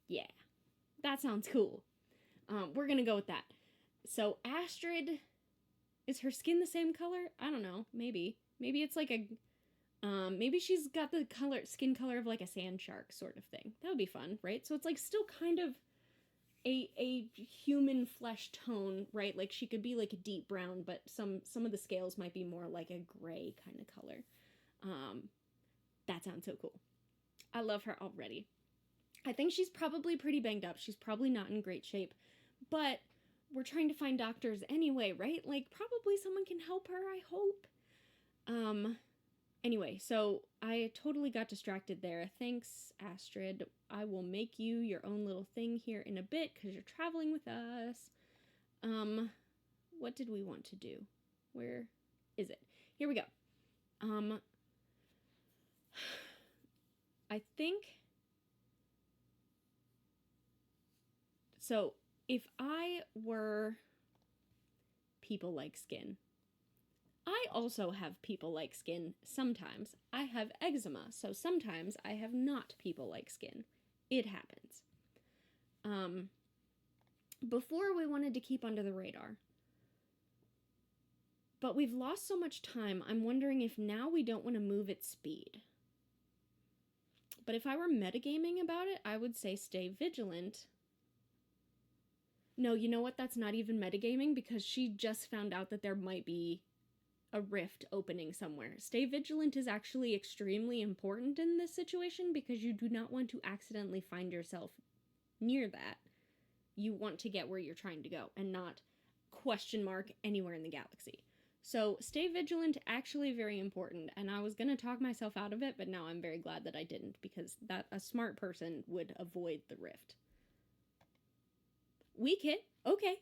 Yeah, that sounds cool. We're gonna go with that. So Astrid, is her skin the same color? I don't know. Maybe it's like maybe she's got the skin color of like a sand shark sort of thing. That would be fun, right? So it's like still kind of a human flesh tone, right? Like she could be like a deep brown, but some of the scales might be more like a gray kind of color. That sounds so cool. I love her already. I think she's probably pretty banged up. She's probably not in great shape, but we're trying to find doctors anyway, right? Like probably someone can help her, I hope. Anyway, so I totally got distracted there. Thanks, Astrid. I will make you your own little thing here in a bit because you're traveling with us. What did we want to do? Where is it? Here we go. I think so. If I were people like skin, I also have people like skin sometimes. I have eczema, so sometimes I have not people like skin. It happens. Before we wanted to keep under the radar. But we've lost so much time, I'm wondering if now we don't want to move its speed. But if I were metagaming about it, I would say stay vigilant. No, you know what? That's not even metagaming, because she just found out that there might be a rift opening somewhere. Stay vigilant is actually extremely important in this situation, because you do not want to accidentally find yourself near that. You want to get where you're trying to go and not question mark anywhere in the galaxy. So stay vigilant, actually very important, and I was going to talk myself out of it, but now I'm very glad that I didn't, because that a smart person would avoid the rift. Weak hit. Okay.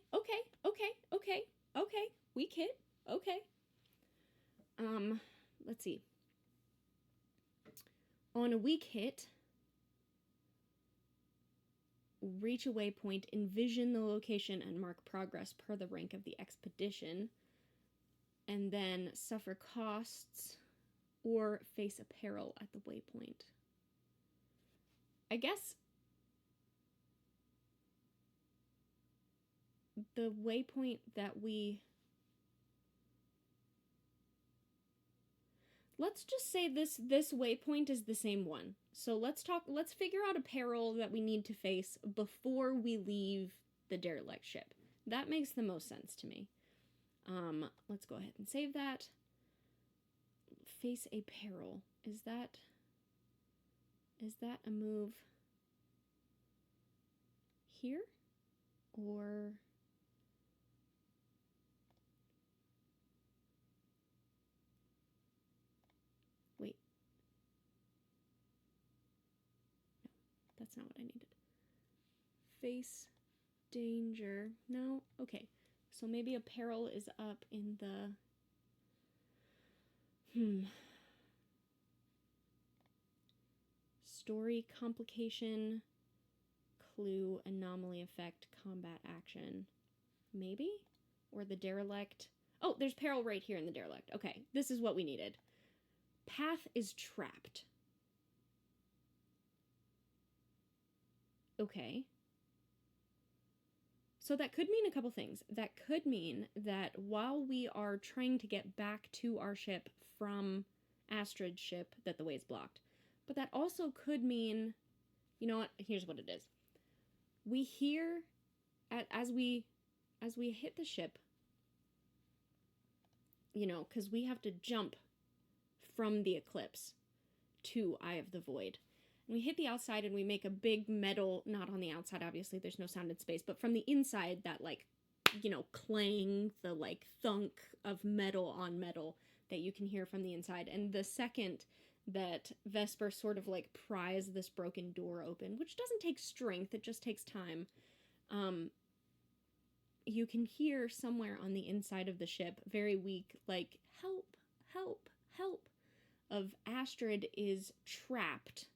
Weak hit. Okay. Let's see. On a weak hit, reach a waypoint, envision the location, and mark progress per the rank of the expedition, and then suffer costs or face a peril at the waypoint. I guess the waypoint that let's just say this waypoint is the same one. So let's figure out a peril that we need to face before we leave the derelict ship. That makes the most sense to me. Let's go ahead and save that. Face a peril. Is that a move here? Or wait. No, that's not what I needed. Face danger. No? Okay. So maybe a peril is up in the... Story, complication, clue, anomaly effect, combat action. Maybe? Or the derelict. Oh, there's peril right here in the derelict. Okay, this is what we needed. Path is trapped. Okay. So that could mean a couple things. That could mean that while we are trying to get back to our ship from Astrid's ship, that the way is blocked. But that also could mean, you know what? Here's what it is. We hear, as we hit the ship, you know, because we have to jump from the eclipse to Eye of the Void. And we hit the outside and we make a big metal, not on the outside, obviously, there's no sound in space, but from the inside, that, like, you know, clang, the, like, thunk of metal on metal that you can hear from the inside. And the second that Vesper sort of, like, pries this broken door open, which doesn't take strength, it just takes time, you can hear somewhere on the inside of the ship, very weak, like, help, help, help, of Astrid is trapped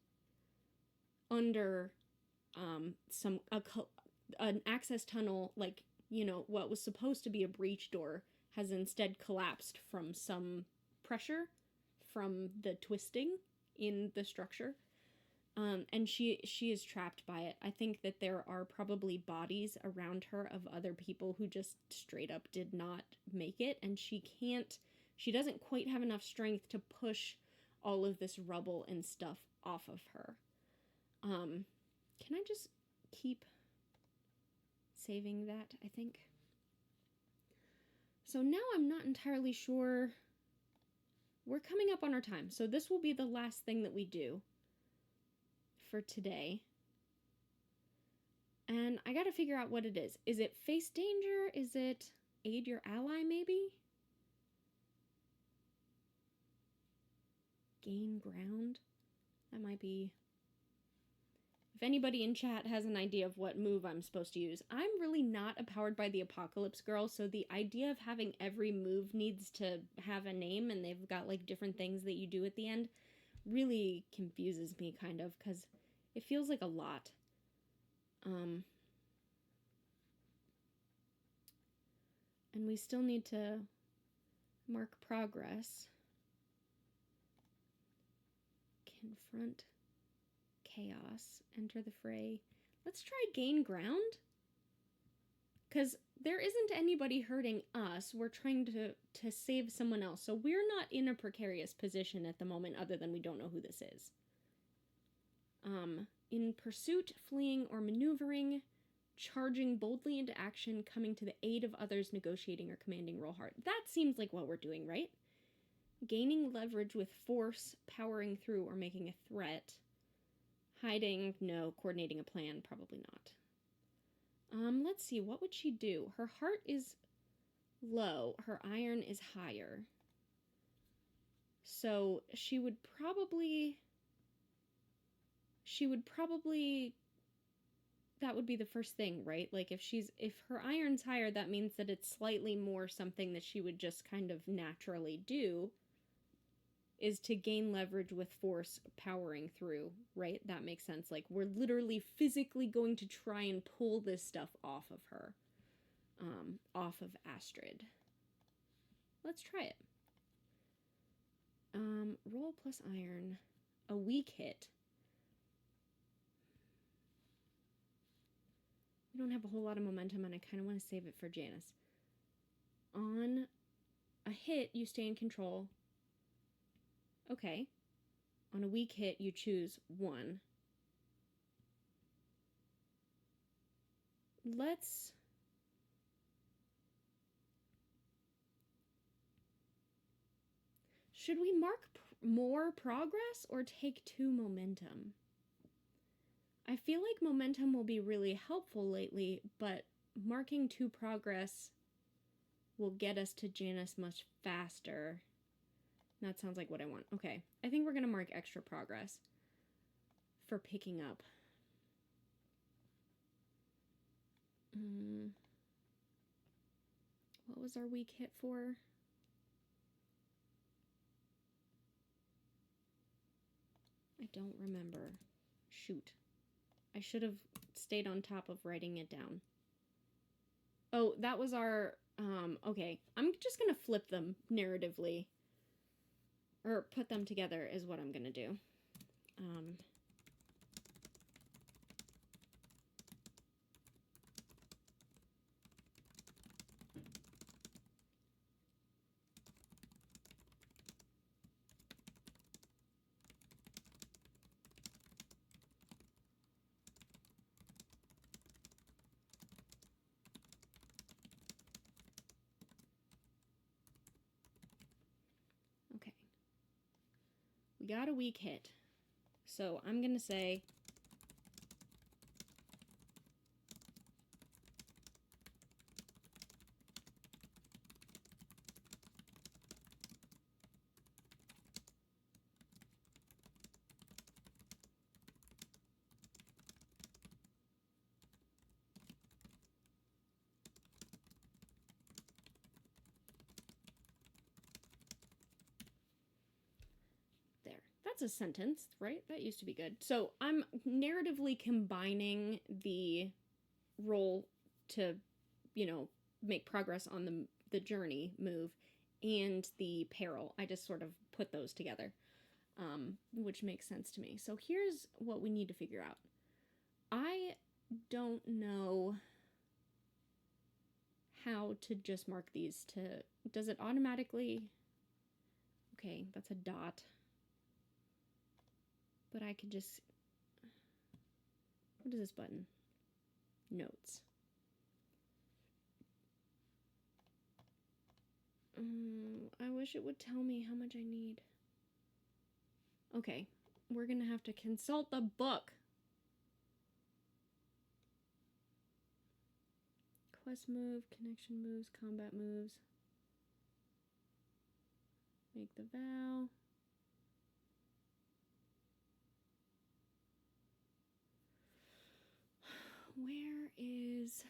under an access tunnel, like, you know, what was supposed to be a breach door has instead collapsed from some pressure from the twisting in the structure. And she is trapped by it. I think that there are probably bodies around her of other people who just straight up did not make it, and she doesn't quite have enough strength to push all of this rubble and stuff off of her. Can I just keep saving that, I think? So now I'm not entirely sure. We're coming up on our time, so this will be the last thing that we do for today. And I gotta figure out what it is. Is it face danger? Is it aid your ally, maybe? Gain ground? That might be... If anybody in chat has an idea of what move I'm supposed to use. I'm really not a Powered by the Apocalypse girl, so the idea of having every move needs to have a name and they've got, like, different things that you do at the end really confuses me, kind of, because it feels like a lot. And we still need to mark progress. Confront chaos. Enter the fray. Let's try gain ground. Because there isn't anybody hurting us. We're trying to save someone else. So we're not in a precarious position at the moment, other than we don't know who this is. In pursuit, fleeing, or maneuvering, charging boldly into action, coming to the aid of others, negotiating, or commanding, roll hard. That seems like what we're doing, right? Gaining leverage with force, powering through, or making a threat. Hiding, no. Coordinating a plan, probably not. Let's see, what would she do? Her heart is low, her iron is higher. So she would probably, that would be the first thing, right? Like if her iron's higher, that means that it's slightly more something that she would just kind of naturally do, is to gain leverage with force, powering through, right? That makes sense. Like, we're literally physically going to try and pull this stuff off of her. Off of Astrid. Let's try it. Roll plus iron. A weak hit. We don't have a whole lot of momentum, and I kind of want to save it for Janus. On a hit, you stay in control. Okay. On a weak hit, you choose 1. Let's... Should we mark more progress or take 2 momentum? I feel like momentum will be really helpful lately, but marking 2 progress will get us to Janus much faster. That sounds like what I want. Okay, I think we're going to mark extra progress for picking up. What was our weak hit for? I don't remember. Shoot. I should have stayed on top of writing it down. Oh, that was our... okay, I'm just going to flip them narratively. Or put them together is what I'm going to do. Okay. We got a weak hit. So I'm going to say... That's a sentence, right? That used to be good. So I'm narratively combining the roll to, make progress on the journey move and the peril. I just sort of put those together, which makes sense to me. So here's what we need to figure out. I don't know how to just mark these to... Does it automatically... Okay, that's a dot. But I could just... What is this button? Notes. I wish it would tell me how much I need. Okay, we're gonna have to consult the book. Quest move, connection moves, combat moves. Make the vow. Where is...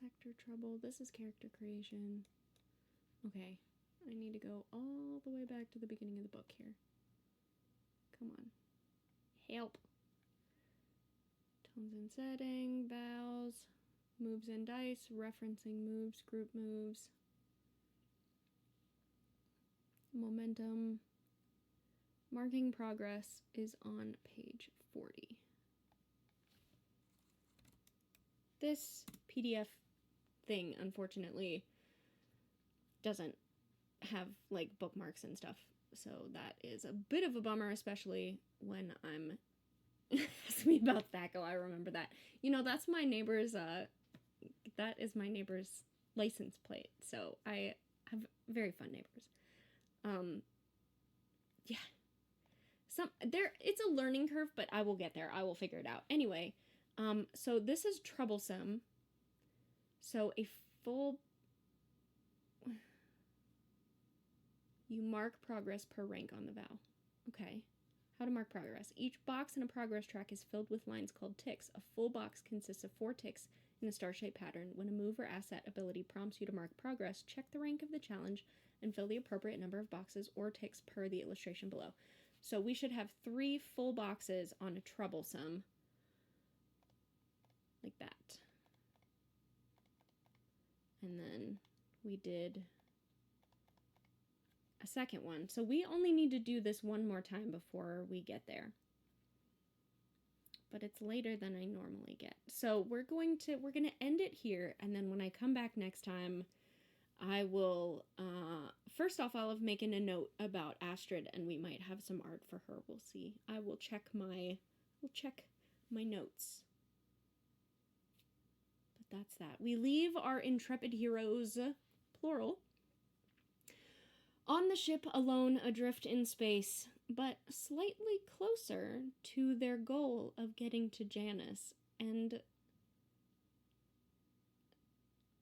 Sector trouble. This is character creation. Okay. I need to go all the way back to the beginning of the book here. Come on. Help. Tones and setting, vows, moves and dice, referencing moves, group moves, momentum, Marking progress is on page 40. This PDF thing, unfortunately, doesn't have, like, bookmarks and stuff. So that is a bit of a bummer, especially when I'm... Ask me about Thaco, I remember that. You know, that's my neighbor's, that is my neighbor's license plate. So I have very fun neighbors. Yeah. It's a learning curve, but I will get there. I will figure it out. Anyway, so this is troublesome. So a full... You mark progress per rank on the vow. Okay. How to mark progress. Each box in a progress track is filled with lines called ticks. A full box consists of 4 ticks in a star-shaped pattern. When a move or asset ability prompts you to mark progress, check the rank of the challenge and fill the appropriate number of boxes or ticks per the illustration below. So we should have 3 full boxes on a troublesome. Like that. And then we did a second one. So we only need to do this one more time before we get there. But it's later than I normally get. So we're going to end it here, and then when I come back next time, I will first off I'll have making a note about Astrid, and we might have some art for her. We'll see. I will check my notes. But that's that. We leave our intrepid heroes, plural, on the ship alone, adrift in space, but slightly closer to their goal of getting to Janus, and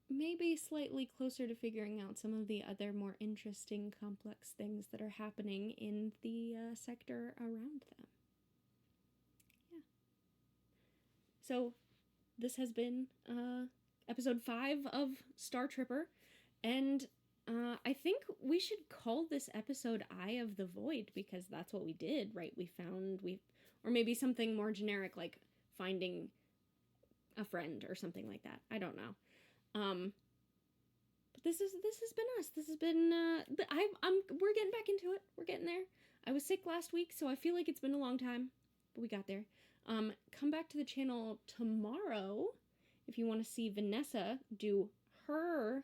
maybe slightly closer to figuring out some of the other more interesting, complex things that are happening in the sector around them. Yeah. So, this has been episode 5 of Star Tripper, and I think we should call this episode Eye of the Void, because that's what we did, right? Or maybe something more generic, like finding a friend or something like that. I don't know. But this has been us. This has been, we're getting back into it. We're getting there. I was sick last week, so I feel like it's been a long time, but we got there. Come back to the channel tomorrow if you want to see Vanessa do her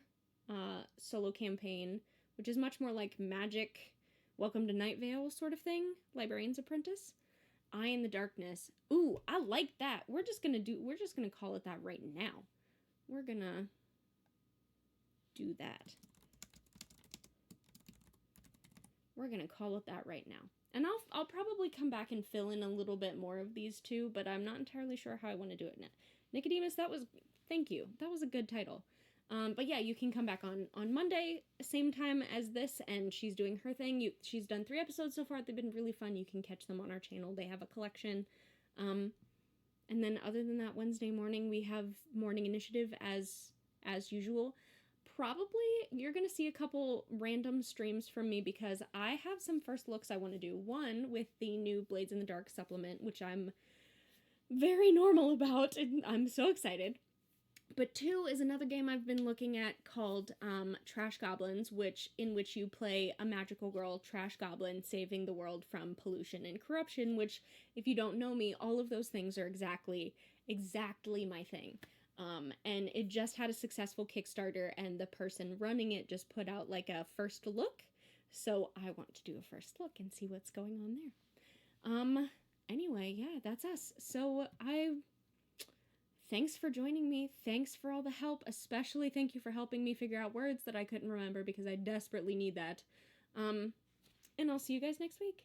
solo campaign, which is much more like magic, Welcome to Night Vale sort of thing, Librarian's Apprentice. Eye in the Darkness. Ooh, I like that. We're just gonna call it that right now. We're gonna do that. We're gonna call it that right now. And I'll probably come back and fill in a little bit more of these two, but I'm not entirely sure how I want to do it now. Nicodemus, thank you. That was a good title. But yeah, you can come back on Monday, same time as this, and she's doing her thing. She's done 3 episodes so far. They've been really fun. You can catch them on our channel. They have a collection. And then other than that, Wednesday morning, we have Morning Initiative as usual. Probably you're going to see a couple random streams from me because I have some first looks I want to do. One with the new Blades in the Dark supplement, which I'm very normal about, and I'm so excited. But 2 is another game I've been looking at called Trash Goblins, in which you play a magical girl, Trash Goblin, saving the world from pollution and corruption, which, if you don't know me, all of those things are exactly my thing. And it just had a successful Kickstarter, and the person running it just put out like a first look. So I want to do a first look and see what's going on there. Anyway, yeah, that's us. So thanks for joining me. Thanks for all the help. Especially thank you for helping me figure out words that I couldn't remember because I desperately need that. And I'll see you guys next week.